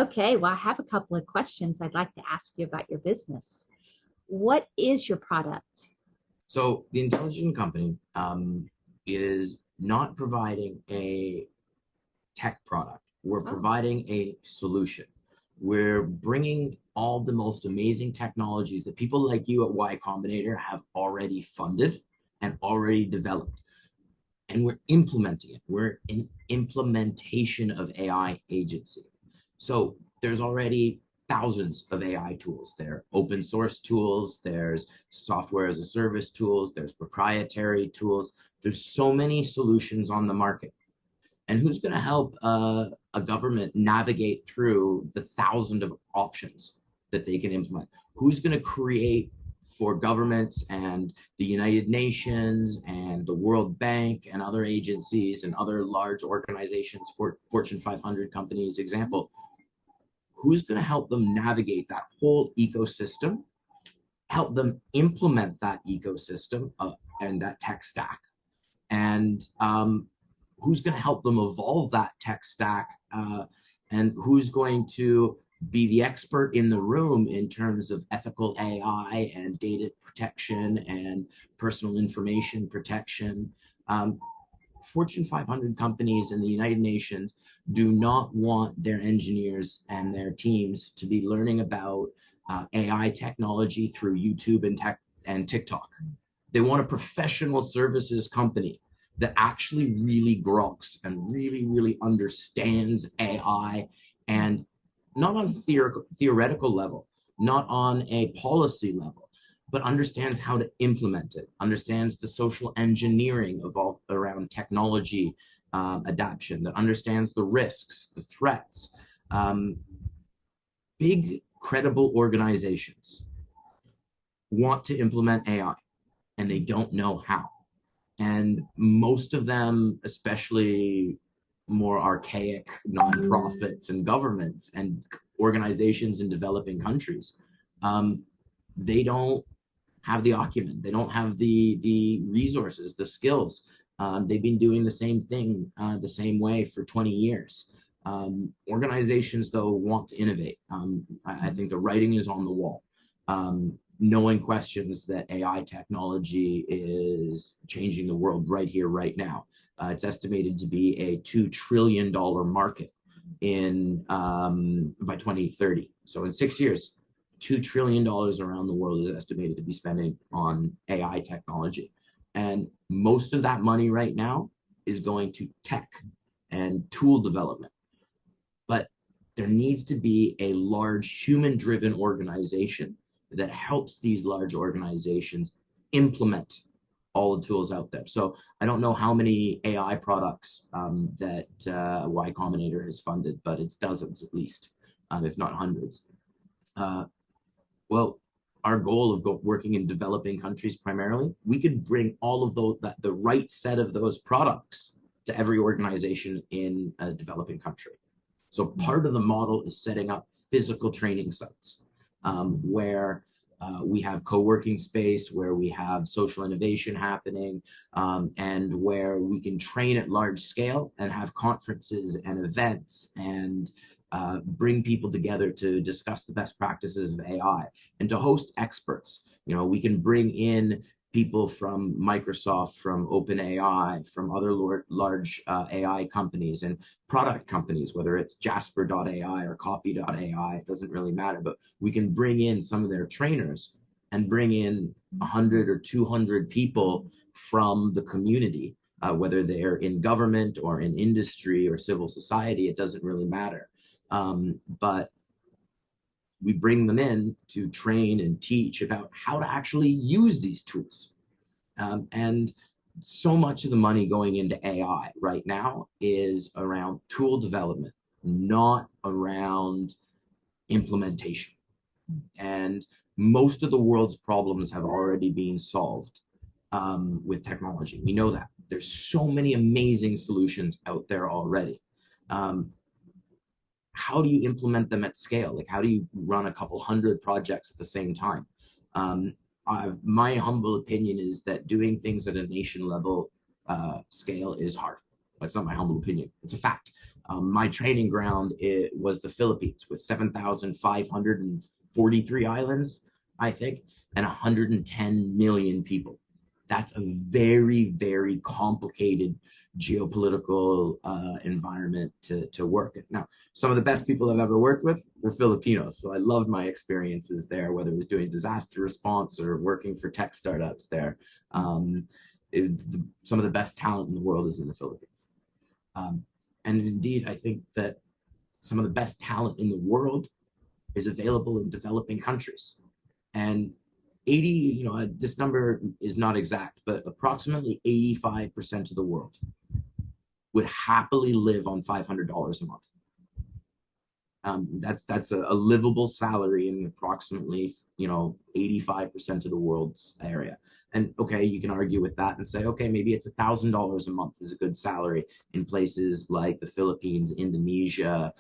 Okay, well, I have a couple of questions I'd like to ask you about your business. What is your product? So the intelligent company is not providing a tech product. We're Oh, providing a solution. We're bringing all the most amazing technologies that people like you at Y Combinator have already funded and already developed, and we're implementing it. We're an implementation of AI agency. So there's already thousands of AI tools. There are open source tools, there's software as a service tools, there's proprietary tools. There's so many solutions on the market. And who's going to help a government navigate through the thousand of options that they can implement? Who's going to create for governments and the United Nations and the World Bank and other agencies and other large organizations, for Fortune 500 companies, example, who's going to help them navigate that whole ecosystem, help them implement that ecosystem and that tech stack, and who's going to help them evolve that tech stack, and who's going to be the expert in the room in terms of ethical AI and data protection and personal information protection. Fortune 500 companies in the United Nations do not want their engineers and their teams to be learning about AI technology through YouTube and TikTok. They want a professional services company that actually really groks and really understands AI, and not on a theoretical level, not on a policy level, but understands how to implement it, understands the social engineering evolved around technology adaptation, that understands the risks, the threats. Big, credible organizations want to implement AI and they don't know how. And most of them, especially more archaic nonprofits and governments and organizations in developing countries, they don't have the acumen, they don't have the resources, the skills. They've been doing the same thing the same way for 20 years. Organizations, though, want to innovate. I think the writing is on the wall. No one questions that AI technology is changing the world right here, right now. It's estimated to be a $2 trillion market in by 2030. So in 6 years, $2 trillion around the world is estimated to be spending on AI technology. And most of that money right now is going to tech and tool development. But there needs to be a large human-driven organization that helps these large organizations implement all the tools out there. So I don't know how many AI products that Y Combinator has funded, but it's dozens at least, if not hundreds. Well, our goal of working in developing countries primarily, we could bring all of those, the right set of those products to every organization in a developing country. So part of the model is setting up physical training sites, where we have co-working space, where we have social innovation happening, and where we can train at large scale and have conferences and events and bring people together to discuss the best practices of AI and to host experts. You know, we can bring in people from Microsoft, from OpenAI, from other large AI companies and product companies, whether it's Jasper.ai or Copy.ai, it doesn't really matter, but we can bring in some of their trainers and bring in 100 or 200 people from the community, whether they're in government or in industry or civil society, it doesn't really matter. But we bring them in to train and teach about how to actually use these tools. And so much of the money going into AI right now is around tool development, not around implementation. And most of the world's problems have already been solved with technology. We know that. There's so many amazing solutions out there already. How do you implement them at scale? Like, how do you run a couple hundred projects at the same time? My humble opinion is that doing things at a nation level scale is hard. That's not my humble opinion. It's a fact. My training ground was the Philippines with 7,543 islands, I think, and 110 million people. That's a very, very complicated geopolitical environment to work in. Now, some of the best people I've ever worked with were Filipinos. So I loved my experiences there, whether it was doing disaster response or working for tech startups there. Um, some of the best talent in the world is in the Philippines. Um, and indeed, I think that some of the best talent in the world is available in developing countries. And 80, this number is not exact, but approximately 85% of the world would happily live on $500 a month. That's a livable salary in approximately 85% of the world's area. And okay, you can argue with that and say, okay, maybe it's $1,000 a month is a good salary in places like the Philippines, Indonesia,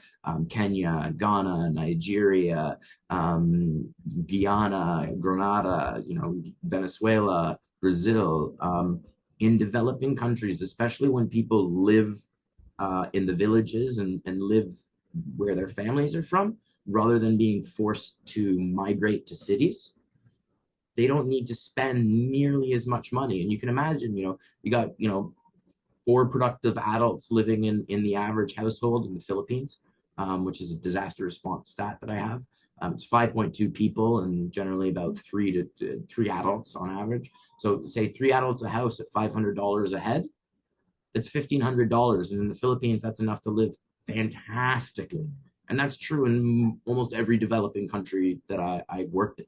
Kenya, Ghana, Nigeria, Guyana, Grenada, Venezuela, Brazil. In developing countries, especially when people live in the villages and live where their families are from, rather than being forced to migrate to cities, they don't need to spend nearly as much money. And you can imagine, you got, four productive adults living in the average household in the Philippines, which is a disaster response stat that I have. It's 5.2 people and generally about three adults on average. So say three adults a house at $500 a head, that's $1,500. And in the Philippines, that's enough to live fantastically. And that's true in almost every developing country that I've worked in.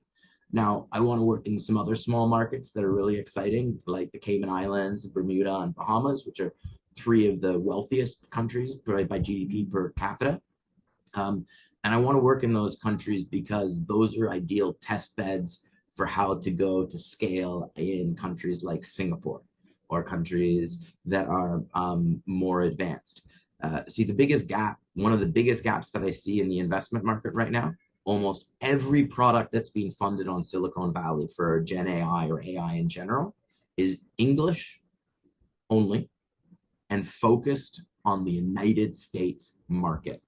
Now, I want to work in some other small markets that are really exciting, like the Cayman Islands, Bermuda, and Bahamas, which are three of the wealthiest countries by GDP per capita. And I want to work in those countries because those are ideal test beds for how to go to scale in countries like Singapore or countries that are more advanced. See, one of the biggest gaps that I see in the investment market right now, almost every product that's being funded on Silicon Valley for Gen AI or AI in general is English only and focused on the United States market.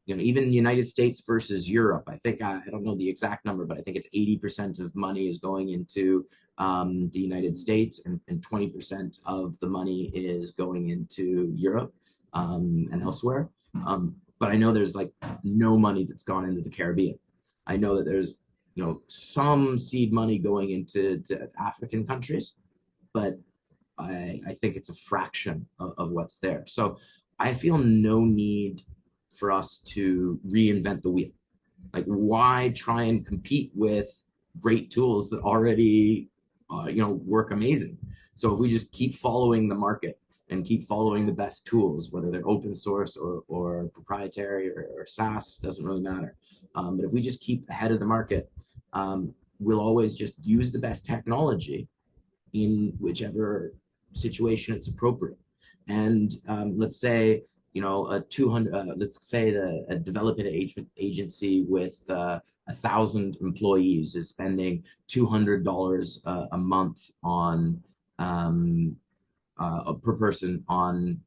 Even the United States versus Europe, I think, I don't know the exact number, but I think it's 80% of money is going into the United States and 20% of the money is going into Europe and elsewhere. But I know there's like no money that's gone into the Caribbean. I know that there's, some seed money going into African countries, but I think it's a fraction of what's there. So I feel no need for us to reinvent the wheel. Like, why try and compete with great tools that already, work amazing? So if we just keep following the market and keep following the best tools, whether they're open source or proprietary or SaaS, doesn't really matter. But if we just keep ahead of the market, we'll always just use the best technology in whichever situation it's appropriate. And let's say, a 200, let's say a development agency with 1,000 employees is spending $200 a month on per person on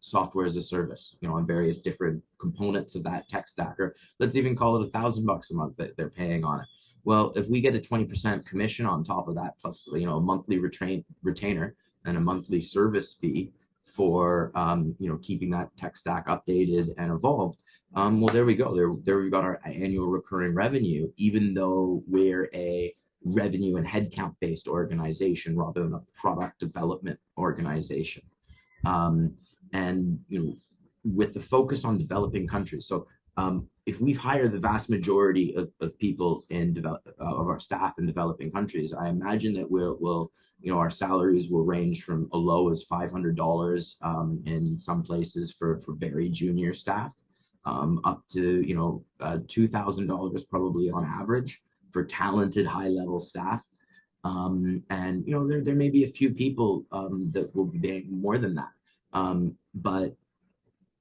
software as a service, on various different components of that tech stack, or let's even call it $1,000 a month that they're paying on it. Well, if we get a 20% commission on top of that, plus a monthly retainer and a monthly service fee for keeping that tech stack updated and evolved, well, there we go. There we've got our annual recurring revenue, even though we're a revenue and headcount based organization rather than a product development organization. And with the focus on developing countries, so if we've hired the vast majority of people of our staff in developing countries, I imagine that we'll our salaries will range from a low as $500 in some places for very junior staff, up to $2,000 probably on average for talented high level staff. And there may be a few people that will be paying more than that. But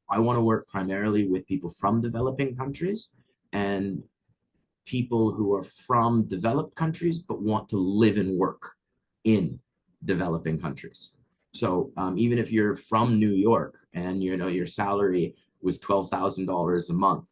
I want to work primarily with people from developing countries and people who are from developed countries but want to live and work in developing countries. So even if you're from New York and your salary was $12,000 a month,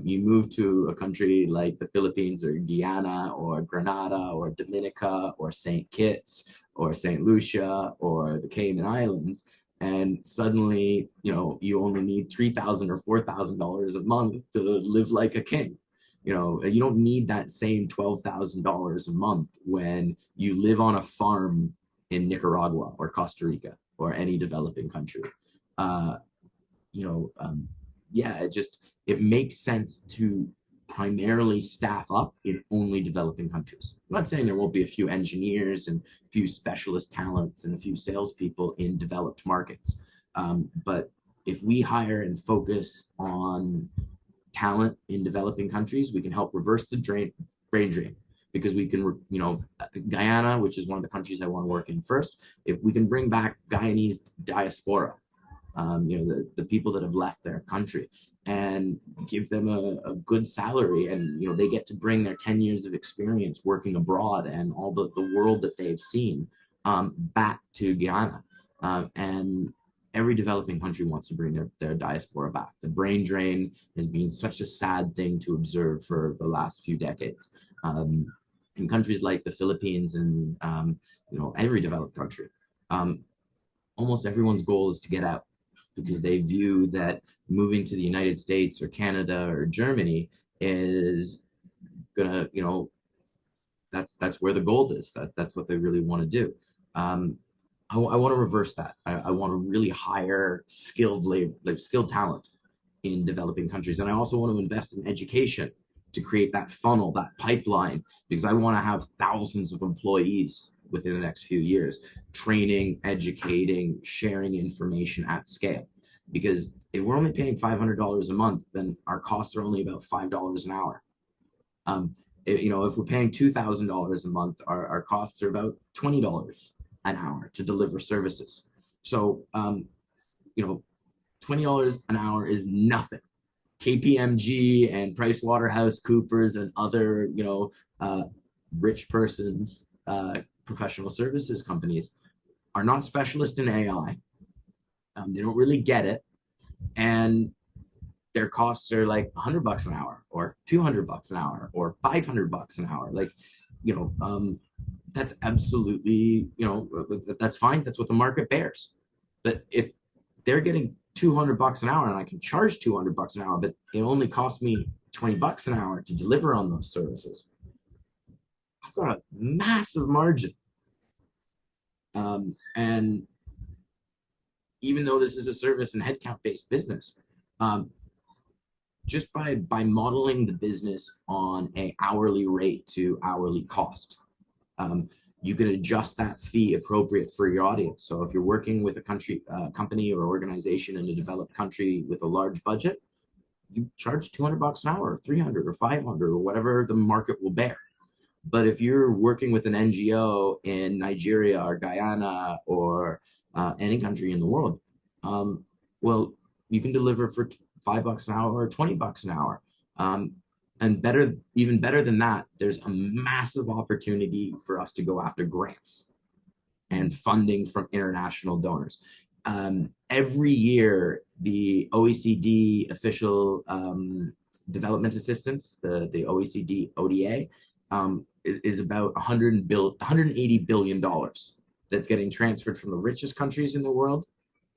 you move to a country like the Philippines or Guyana or Grenada or Dominica or St. Kitts or St. Lucia or the Cayman Islands, and suddenly you only need $3,000 or $4,000 a month to live like a king. You don't need that same $12,000 a month when you live on a farm in Nicaragua or Costa Rica or any developing country. Uh, you know, um, yeah, it makes sense to primarily staff up in only developing countries. I'm not saying there won't be a few engineers and a few specialist talents and a few salespeople in developed markets, but if we hire and focus on talent in developing countries, we can help reverse the brain drain because we can, Guyana, which is one of the countries I want to work in first, if we can bring back Guyanese diaspora, the people that have left their country and give them a good salary, and they get to bring their 10 years of experience working abroad and all the world that they've seen back to Guyana. And every developing country wants to bring their diaspora back. The brain drain has been such a sad thing to observe for the last few decades. In countries like the Philippines and every developed country, um, almost everyone's goal is to get out because they view that moving to the United States or Canada or Germany is gonna, that's where the gold is. That's what they really want to do. I want to reverse that. I want to really hire skilled labor, like skilled talent in developing countries, and I also want to invest in education to create that funnel, that pipeline, because I want to have thousands of employees within the next few years, training, educating, sharing information at scale. Because if we're only paying $500 a month, then our costs are only about $5 an hour. If we're paying $2,000 a month, our costs are about $20 an hour to deliver services. So, $20 an hour is nothing. KPMG and Price Waterhouse Coopers and other, rich persons, professional services companies are not specialists in AI. They don't really get it. And their costs are like $100 an hour or $200 an hour or $500 an hour. Like, that's absolutely, that's fine. That's what the market bears. But if they're getting $200 an hour and I can charge $200 an hour, but it only costs me $20 an hour to deliver on those services, I've got a massive margin. And even though this is a service and headcount based business, just by modeling the business on a hourly rate to hourly cost, you can adjust that fee appropriate for your audience. So if you're working with a company or organization in a developed country with a large budget, you charge $200 an hour, or 300 or 500 or whatever the market will bear. But if you're working with an NGO in Nigeria or Guyana or any country in the world, well, you can deliver for $5 an hour or $20 an hour. And even better than that, there's a massive opportunity for us to go after grants and funding from international donors. Every year, the OECD official development assistance, the OECD ODA, is about $180 billion that's getting transferred from the richest countries in the world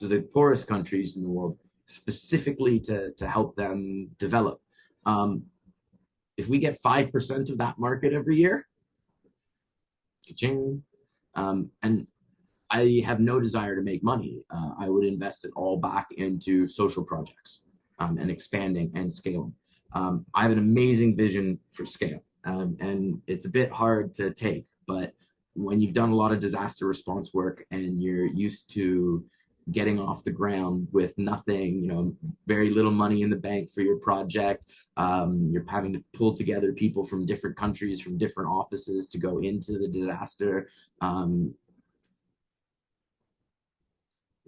to the poorest countries in the world, specifically to help them develop. If we get 5% of that market every year, cha-ching, and I have no desire to make money. I would invest it all back into social projects and expanding and scaling. I have an amazing vision for scale, and it's a bit hard to take, but when you've done a lot of disaster response work and you're used to getting off the ground with nothing, very little money in the bank for your project. You're having to pull together people from different countries, from different offices to go into the disaster.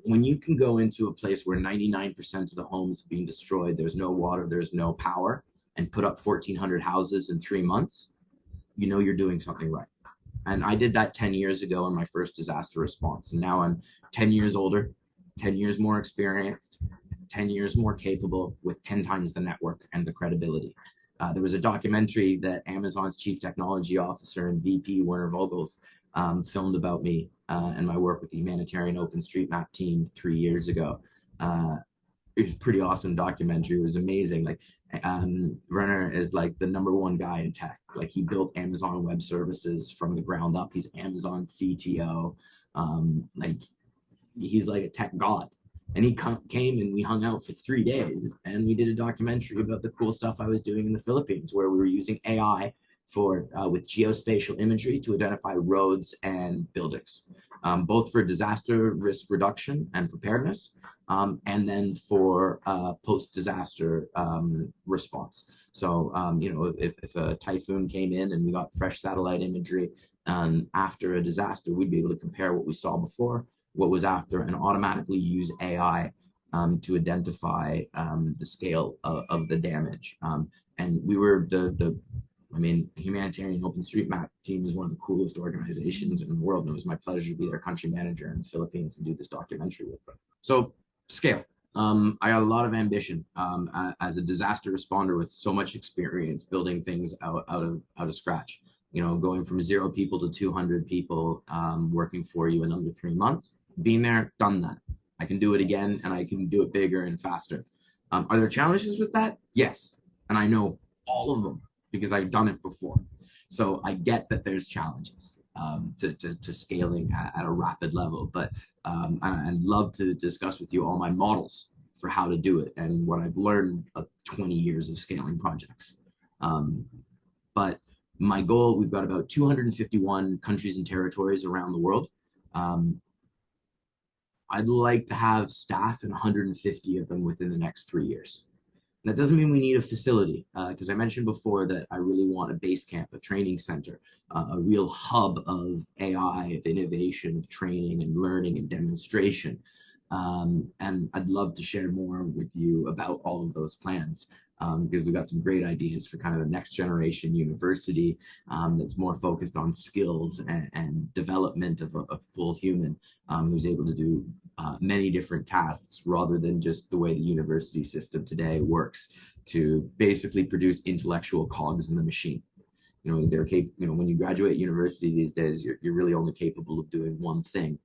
When you can go into a place where 99% of the homes are being destroyed, there's no water, there's no power, and put up 1,400 houses in 3 months, you're doing something right. And I did that 10 years ago in my first disaster response. And now I'm 10 years older, 10 years more experienced, 10 years more capable with 10 times the network and the credibility. There was a documentary that Amazon's chief technology officer and VP Werner Vogels filmed about me and my work with the humanitarian OpenStreetMap team 3 years ago. It was a pretty awesome documentary. It was amazing. Like Werner is like the number one guy in tech. Like he built Amazon Web Services from the ground up. He's Amazon CTO. Like he's like a tech god. And he came and we hung out for 3 days and we did a documentary about the cool stuff I was doing in the Philippines, where we were using AI for with geospatial imagery to identify roads and buildings, both for disaster risk reduction and preparedness, and then for post-disaster response. So, if a typhoon came in and we got fresh satellite imagery after a disaster, we'd be able to compare what we saw before, what was after, and automatically use AI to identify the scale of the damage. And we were humanitarian OpenStreetMap team is one of the coolest organizations in the world, and it was my pleasure to be their country manager in the Philippines and do this documentary with them. So scale. I got a lot of ambition as a disaster responder with so much experience building things out of scratch. Going from 0 people to 200 people working for you in under 3 months. Been there, done that. I can do it again, and I can do it bigger and faster. Are there challenges with that? Yes, and I know all of them because I've done it before. So I get that there's challenges to scaling at a rapid level, but I'd love to discuss with you all my models for how to do it and what I've learned of 20 years of scaling projects. But my goal, we've got about 251 countries and territories around the world. I'd like to have staff in 150 of them within the next 3 years. That doesn't mean we need a facility, because I mentioned before that I really want a base camp, a training center, a real hub of AI, of innovation, of training and learning and demonstration. And I'd love to share more with you about all of those plans, because we've got some great ideas for kind of a next generation university that's more focused on skills and development of a full human who's able to do many different tasks rather than just the way the university system today works to basically produce intellectual cogs in the machine. When you graduate university these days, you're really only capable of doing one thing,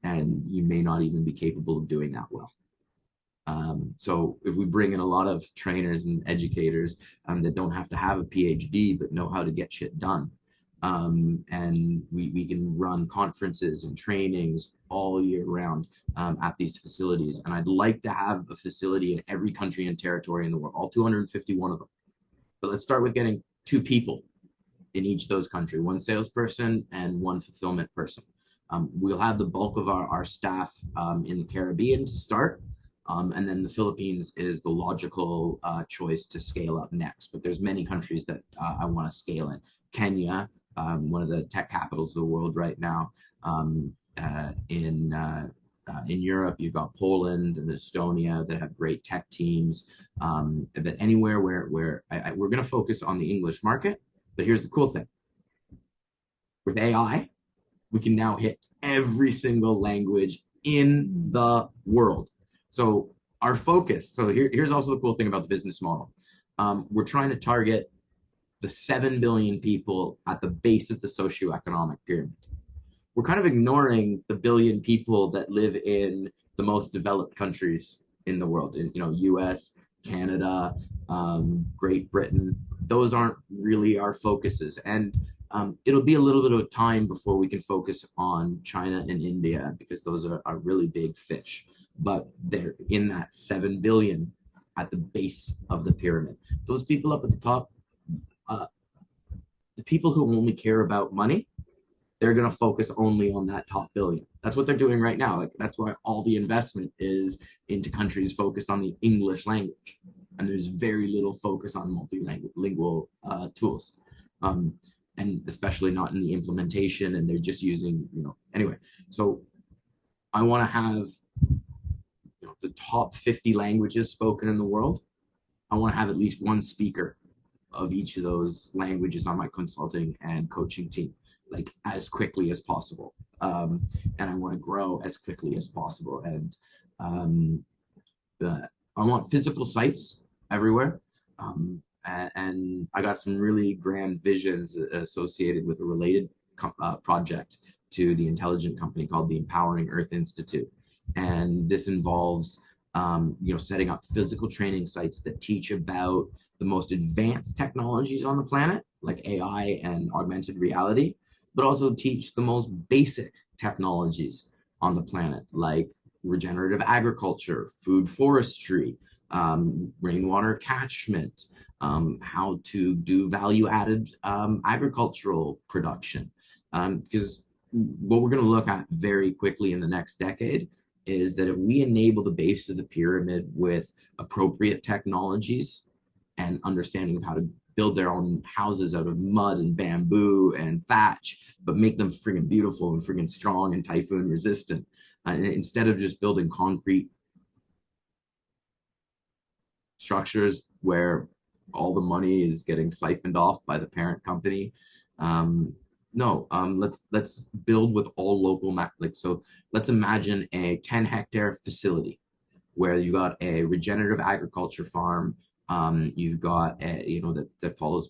and you may not even be capable of doing that well. So if we bring in a lot of trainers and educators that don't have to have a PhD but know how to get shit done, and we can run conferences and trainings all year round at these facilities. And I'd like to have a facility in every country and territory in the world, all 251 of them. But let's start with getting 2 people in each of those countries, 1 salesperson and 1 fulfillment person. We'll have the bulk of our staff in the Caribbean to start. And then the Philippines is the logical choice to scale up next. But there's many countries that I want to scale in. Kenya, one of the tech capitals of the world right now. In Europe, you've got Poland and Estonia that have great tech teams. But anywhere where we're going to focus on the English market. But here's the cool thing. With AI, we can now hit every single language in the world. So our focus, here's also the cool thing about the business model. We're trying to target the 7 billion people at the base of the socioeconomic pyramid. We're kind of ignoring the billion people that live in the most developed countries in the world, in US, Canada, Great Britain. Those aren't really our focuses. And it'll be a little bit of time before we can focus on China and India, because those are really big fish. But they're in that 7 billion at the base of the pyramid. Those people up at the top, the people who only care about money, they're going to focus only on that top billion. That's what they're doing right now. Like, that's why all the investment is into countries focused on the English language. And there's very little focus on multilingual tools. And especially not in the implementation, and they're just using, anyway. So I want to have the top 50 languages spoken in the world. I want to have at least 1 speaker of each of those languages on my consulting and coaching team. like as quickly as possible. And I want to grow as quickly as possible. And um, I want physical sites everywhere. And I got some really grand visions associated with a related project to the intelligent company called the Empowering Earth Institute. And this involves, setting up physical training sites that teach about the most advanced technologies on the planet, like AI and augmented reality, but also teach the most basic technologies on the planet, like regenerative agriculture, food forestry, rainwater catchment, how to do value added agricultural production. Because what we're going to look at very quickly in the next decade is that if we enable the base of the pyramid with appropriate technologies and understanding of how to build their own houses out of mud and bamboo and thatch, but make them friggin' beautiful and friggin' strong and typhoon resistant. Instead of just building concrete structures where all the money is getting siphoned off by the parent company. No, let's build with all local like so. Let's imagine a 10-hectare facility where you got a regenerative agriculture farm. You've got that follows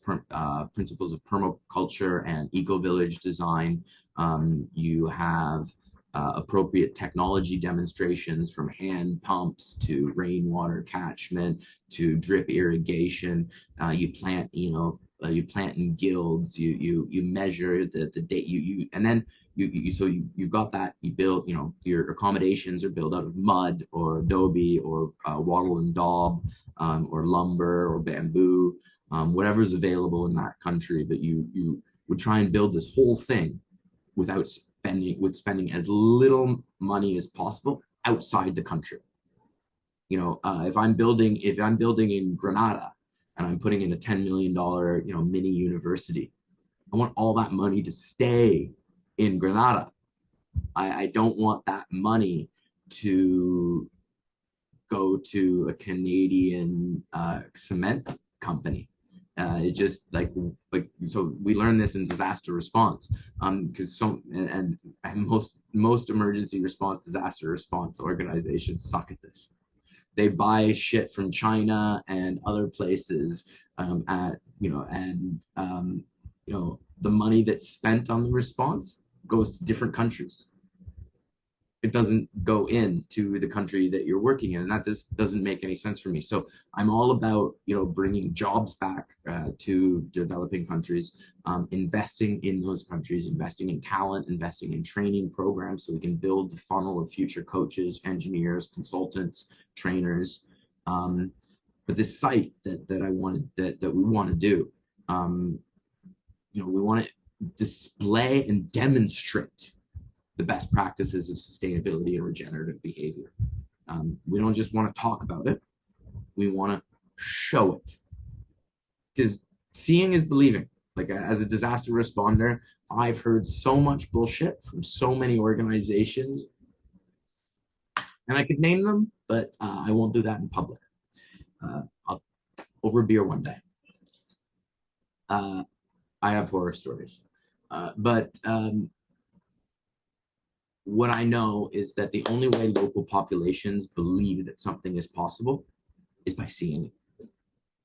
principles of permaculture and eco village design. You have appropriate technology demonstrations from hand pumps to rainwater catchment to drip irrigation. You plant, you plant in guilds. You measure the date and then you've got that. You build, your accommodations are built out of mud or adobe or wattle and daub, or lumber or bamboo, whatever's available in that country. But you would try and build this whole thing without spending as little money as possible outside the country. If I'm building in Granada and I'm putting in a $10 million mini university, I want all that money to stay in Granada. I don't want that money to go to a Canadian cement company. It just like so we learned this in disaster response, because and most emergency response disaster response organizations suck at this. They buy shit from China and other places, at and the money that's spent on the response goes to different countries. It doesn't go into the country that you're working in, and that just doesn't make any sense for me. So I'm all about bringing jobs back to developing countries, investing in those countries, investing in talent, investing in training programs so we can build the funnel of future coaches, engineers, consultants, trainers. But this site that I wanted that we want to do, we want to display and demonstrate the best practices of sustainability and regenerative behavior. We don't just want to talk about it, we want to show it. Because seeing is believing. Like, as a disaster responder, I've heard so much bullshit from so many organizations, and I could name them, but I won't do that in public. I'll, over beer one day. I have horror stories. But what I know is that the only way local populations believe that something is possible is by seeing it.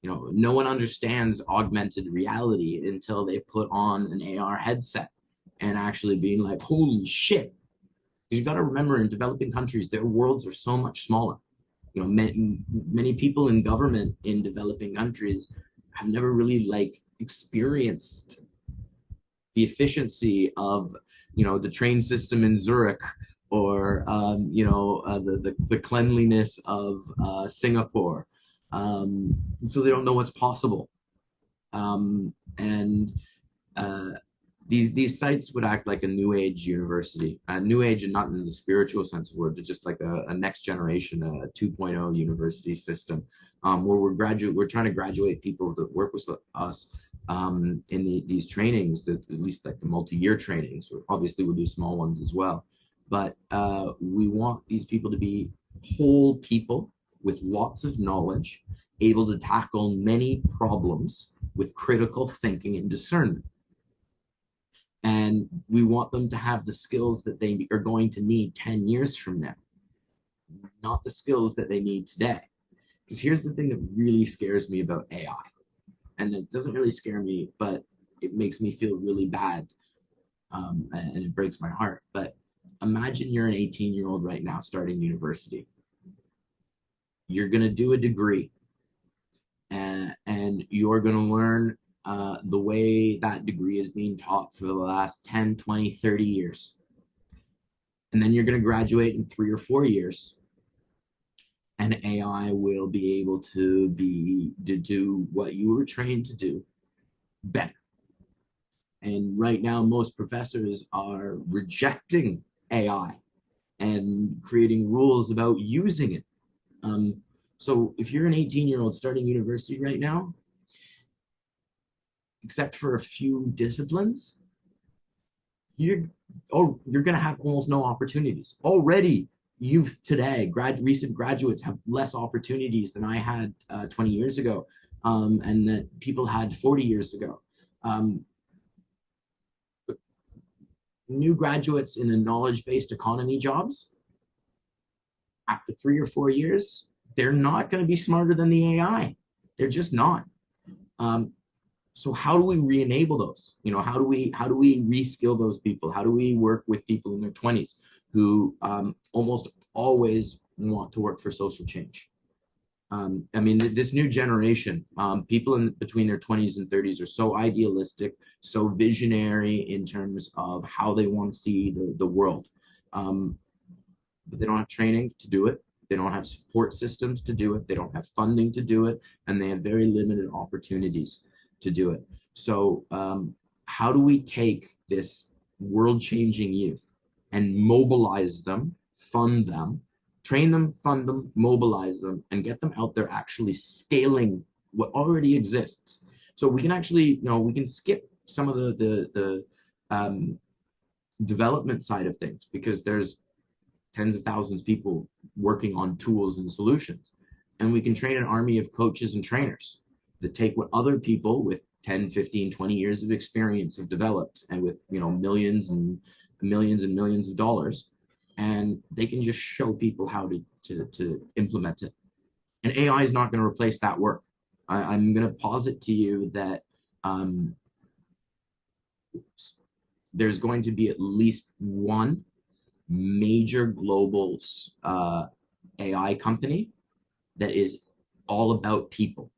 No one understands augmented reality until they put on an AR headset and actually being like, holy shit. Because you got to remember, in developing countries, their worlds are so much smaller. Many people in government in developing countries have never really experienced the efficiency of the train system in Zurich, or the cleanliness of Singapore. So they don't know what's possible. And these sites would act like a new age university, new age, and not in the spiritual sense of word, but just like a next generation, a 2.0 university system, where we're trying to graduate people that work with us in these trainings, at least like the multi-year trainings. Obviously we'll do small ones as well, but we want these people to be whole people with lots of knowledge, able to tackle many problems with critical thinking and discernment. And we want them to have the skills that they are going to need 10 years from now, not the skills that they need today. Because here's the thing that really scares me about AI. And it doesn't really scare me, but it makes me feel really bad, and it breaks my heart. But imagine you're an 18-year-old right now starting university. You're going to do a degree, and you're going to learn the way that degree is being taught for the last 10, 20, 30 years. And then you're going to graduate in 3 or 4 years, and AI will be able to do what you were trained to do better. And right now, most professors are rejecting AI and creating rules about using it. Um, so if you're an 18-year-old starting university right now, except for a few disciplines, you're you're going to have almost no opportunities. Already, youth today, recent graduates have less opportunities than I had 20 years ago, and that people had 40 years ago. Um, New graduates in the knowledge-based economy jobs, after 3 or 4 years, they're not going to be smarter than the AI. They're just not. Um, so how do we re-enable those? How do we reskill those people? How do we work with people in their 20s who almost always want to work for social change? I mean, this new generation, people in between their 20s and 30s are so idealistic, so visionary in terms of how they want to see the world. But they don't have training to do it. They don't have support systems to do it. They don't have funding to do it. And they have very limited opportunities to do it. So, how do we take this world changing youth and mobilize them, fund them, train them, fund them, mobilize them, and get them out there actually scaling what already exists? So we can actually, we can skip some of the development side of things, because there's tens of thousands of people working on tools and solutions. And we can train an army of coaches and trainers that take what other people with 10, 15, 20 years of experience have developed, and with millions and millions and millions of dollars, and they can just show people how to implement it. And AI is not going to replace that work. I'm going to posit to you that there's going to be at least one major global AI company that is all about people,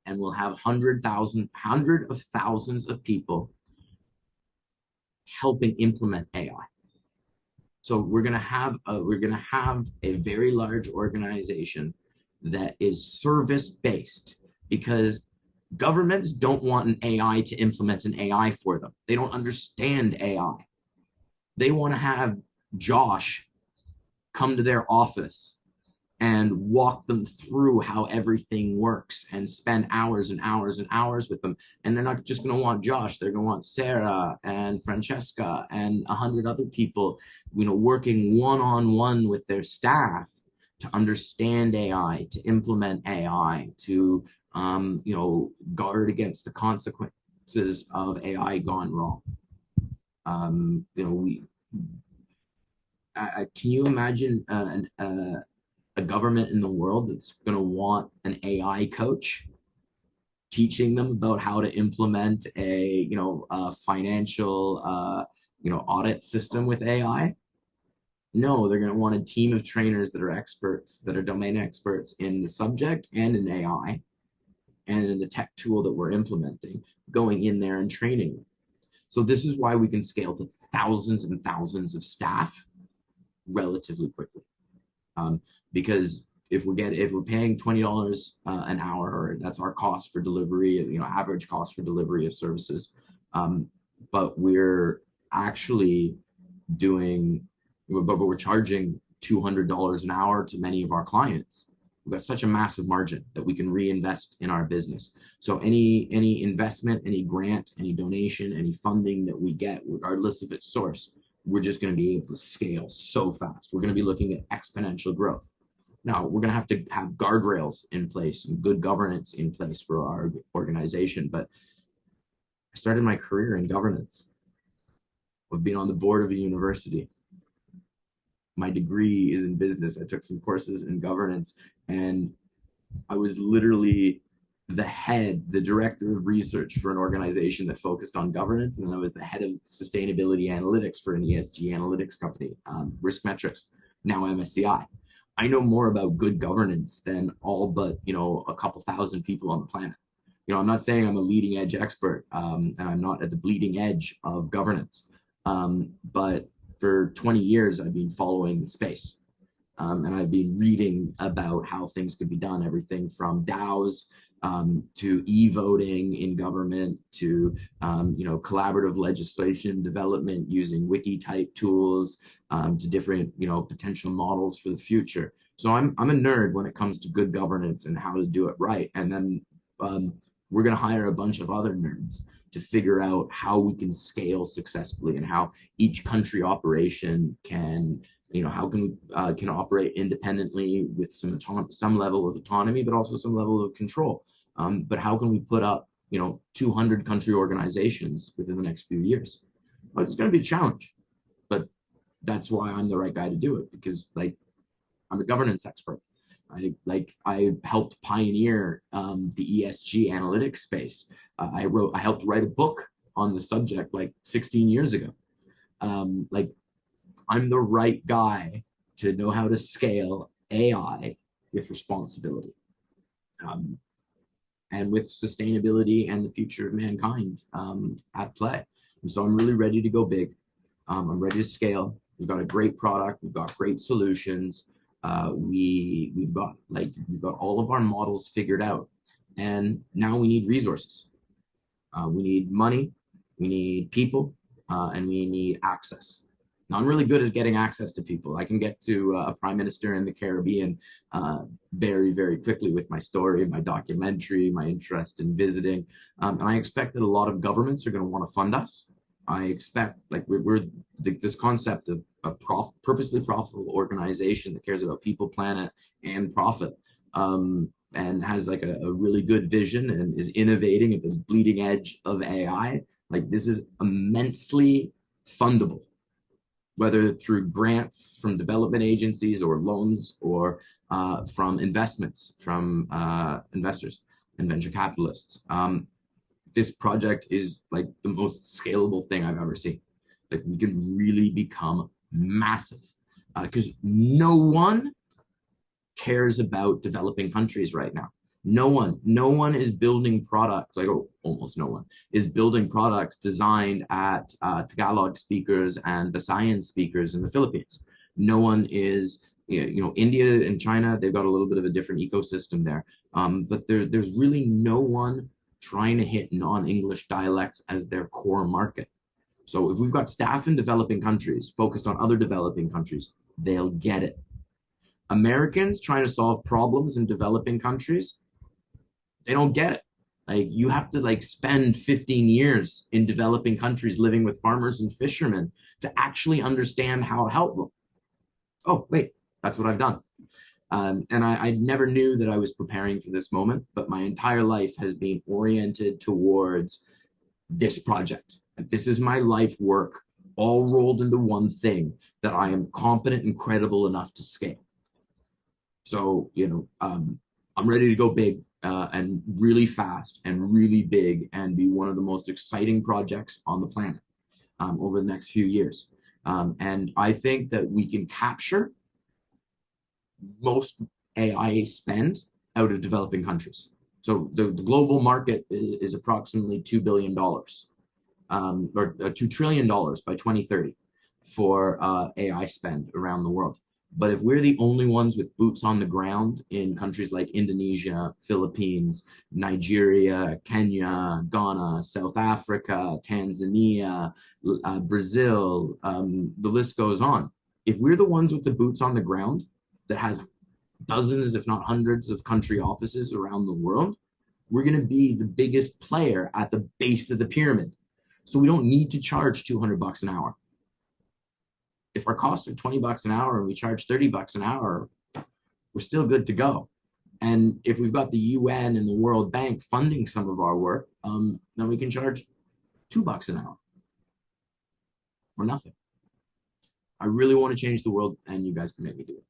and will have hundred of thousands of people helping implement AI. So we're gonna have a very large organization that is service based, because governments don't want an AI to implement an AI for them. They don't understand AI. They want to have Josh come to their office and walk them through how everything works, and spend hours and hours and hours with them. And they're not just going to want Josh, they're going to want Sarah and Francesca and 100 other people, working one-on-one with their staff to understand AI, to implement AI, to guard against the consequences of AI gone wrong. We Can you imagine a government in the world that's going to want an AI coach teaching them about how to implement a financial audit system with AI? No, they're going to want a team of trainers that are experts, that are domain experts in the subject and in AI and in the tech tool that we're implementing, going in there and training them. So this is why we can scale to thousands and thousands of staff relatively quickly. Because if we're paying $20 an hour, or that's our cost for delivery, average cost for delivery of services, but we're actually but we're charging $200 an hour to many of our clients. We've got such a massive margin that we can reinvest in our business. So any investment, any grant, any donation, any funding that we get, regardless of its source, we're just going to be able to scale so fast. We're going to be looking at exponential growth. Now, we're going to have guardrails in place and good governance in place for our organization. But I started my career in governance. I've been on the board of a university. My degree is in business. I took some courses in governance, and I was literally the director of research for an organization that focused on governance, and I was the head of sustainability analytics for an ESG analytics company, Risk Metrics, now MSCI. I know more about good governance than all but a couple thousand people on the planet. I'm not saying I'm a leading edge expert, and I'm not at the bleeding edge of governance, but for 20 years I've been following the space. And I've been reading about how things could be done, everything from DAOs to e-voting in government to collaborative legislation development using wiki type tools to different potential models for the future. So I'm a nerd when it comes to good governance and how to do it right. And then we're going to hire a bunch of other nerds to figure out how we can scale successfully and how each country operation can how can operate independently with some level of autonomy, but also some level of control. But how can we put up 200 country organizations within the next few years? Well, it's going to be a challenge, but that's why I'm the right guy to do it, because I'm a governance expert. I helped pioneer the ESG analytics space. I helped write a book on the subject 16 years ago. I'm the right guy to know how to scale AI with responsibility and with sustainability and the future of mankind at play. And so I'm really ready to go big. I'm ready to scale. We've got a great product. We've got great solutions. We've got all of our models figured out, and now we need resources. We need money. We need people, and we need access. Now, I'm really good at getting access to people. I can get to a prime minister in the Caribbean very, very quickly with my story, my documentary, my interest in visiting. And I expect that a lot of governments are going to want to fund us. I expect this concept of a purposely profitable organization that cares about people, planet, and profit, and has a really good vision and is innovating at the bleeding edge of AI. This is immensely fundable, whether through grants from development agencies or loans or from investments from investors and venture capitalists. This project is the most scalable thing I've ever seen. We can really become massive because no one cares about developing countries right now. No one is building products, almost no one is building products designed at Tagalog speakers and Visayan speakers in the Philippines. No one is, India and China, they've got a little bit of a different ecosystem there. But there's really no one trying to hit non-English dialects as their core market. So if we've got staff in developing countries focused on other developing countries, they'll get it. Americans trying to solve problems in developing countries, they don't get it. You have to spend 15 years in developing countries living with farmers and fishermen to actually understand how to help them. Oh, wait, that's what I've done. And I never knew that I was preparing for this moment, but my entire life has been oriented towards this project. This is my life work, all rolled into one thing that I am competent and credible enough to scale. So, I'm ready to go big and really fast and really big and be one of the most exciting projects on the planet over the next few years. And I think that we can capture most AI spend out of developing countries. So the global market is approximately $2 billion or $2 trillion by 2030 for AI spend around the world. But if we're the only ones with boots on the ground in countries like Indonesia, Philippines, Nigeria, Kenya, Ghana, South Africa, Tanzania, Brazil, the list goes on. If we're the ones with the boots on the ground that has dozens, if not hundreds of country offices around the world, we're going to be the biggest player at the base of the pyramid. So we don't need to charge $200 an hour. If our costs are $20 an hour and we charge $30 an hour, we're still good to go. And if we've got the UN and the World Bank funding some of our work, then we can charge $2 an hour. or nothing. I really want to change the world, and you guys can make me do it.